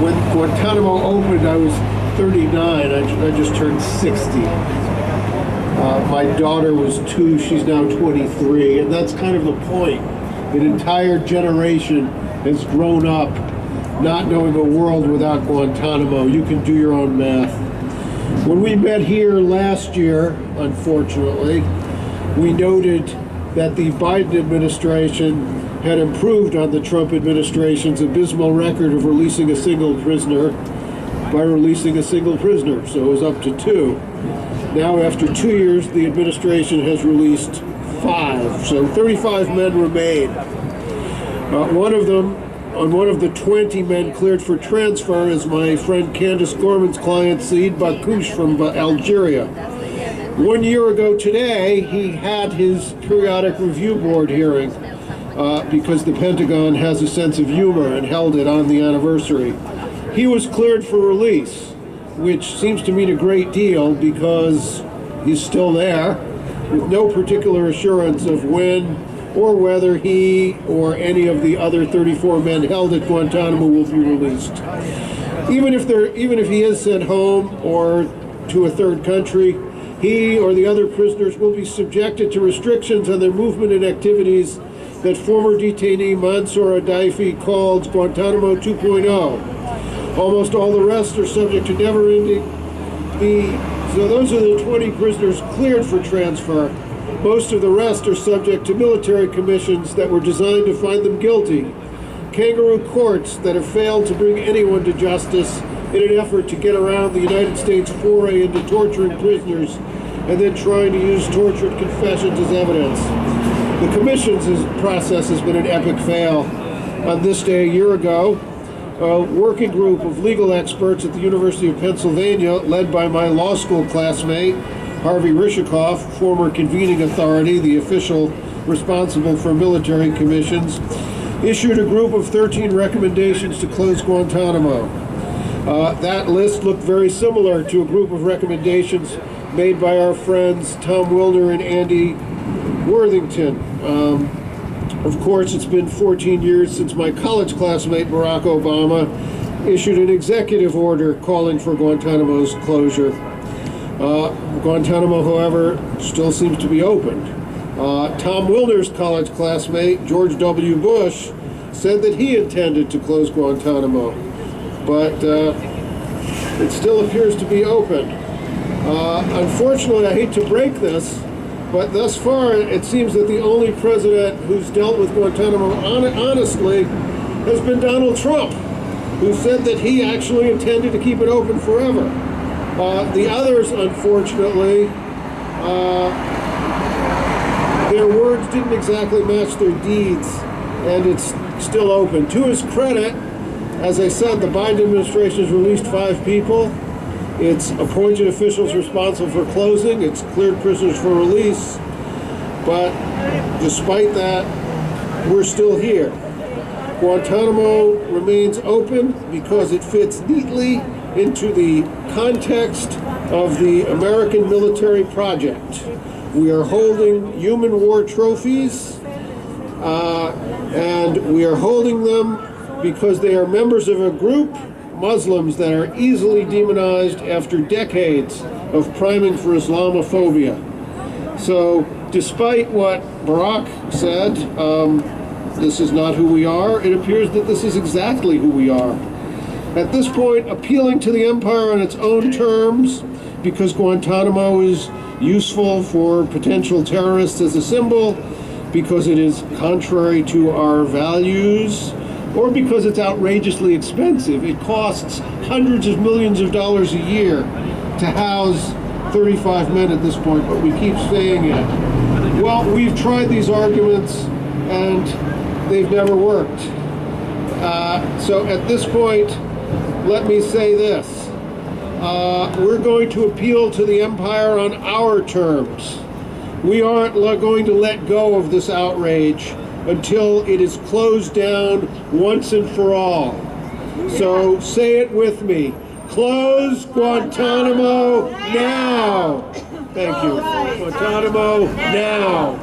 When Guantanamo opened, I was 39. I just turned 60. My daughter was 2. She's now 23. And that's kind of the point. An entire generation has grown up not knowing a world without Guantanamo. You can do your own math. When we met here last year, unfortunately, we noted that the Biden administration had improved on the Trump administration's abysmal record of releasing a single prisoner by releasing a single prisoner. So it was up to 2. Now, after 2 years, the administration has released 5. So 35 men remain. One of the 20 men cleared for transfer is my friend Candace Gorman's client, Saeed Bakoush from Algeria. 1 year ago today, he had his periodic review board hearing because the Pentagon has a sense of humor and held it on the anniversary. He was cleared for release, which seems to mean a great deal because he's still there with no particular assurance of when or whether he or any of the other 34 men held at Guantanamo will be released. Even if he is sent home or to a third country, he or the other prisoners will be subjected to restrictions on their movement and activities that former detainee Mansour Adaifi called Guantanamo 2.0. Almost all the rest are subject to never-ending. So those are the 20 prisoners cleared for transfer. Most of the rest are subject to military commissions that were designed to find them guilty. Kangaroo courts that have failed to bring anyone to justice in an effort to get around the United States foray into torturing prisoners and then trying to use tortured confessions as evidence. The commission's process has been an epic fail. On this day a year ago, a working group of legal experts at the University of Pennsylvania, led by my law school classmate, Harvey Rishikoff, former convening authority, the official responsible for military commissions, issued a group of 13 recommendations to close Guantanamo. That list looked very similar to a group of recommendations made by our friends Tom Wilner and Andy Worthington. Of course, it's been 14 years since my college classmate Barack Obama issued an executive order calling for Guantanamo's closure. Guantanamo, however, still seems to be open. Tom Wilner's college classmate, George W. Bush, said that he intended to close Guantanamo, but it still appears to be open. Unfortunately, I hate to break this, but thus far it seems that the only president who's dealt with Guantanamo honestly has been Donald Trump, who said that he actually intended to keep it open forever. The others, unfortunately, their words didn't exactly match their deeds, and it's still open. To his credit, as I said, the Biden administration has released 5 people. It's appointed officials responsible for closing. It's cleared prisoners for release. But despite that, we're still here. Guantanamo remains open because it fits neatly into the context of the American military project. We are holding human war trophies, and we are holding them because they are members of a group, Muslims, that are easily demonized after decades of priming for Islamophobia. So, despite what Barack said, this is not who we are, it appears that this is exactly who we are. At this point, appealing to the empire on its own terms, because Guantanamo is useful for potential terrorists as a symbol, because it is contrary to our values, or because it's outrageously expensive. It costs hundreds of millions of dollars a year to house 35 men at this point, but we keep saying it. Well, we've tried these arguments, and they've never worked. So at this point, let me say this. We're going to appeal to the empire on our terms. We aren't going to let go of this outrage until it is closed down once and for all. So say it with me. Close Guantanamo now. Thank you. Guantanamo now.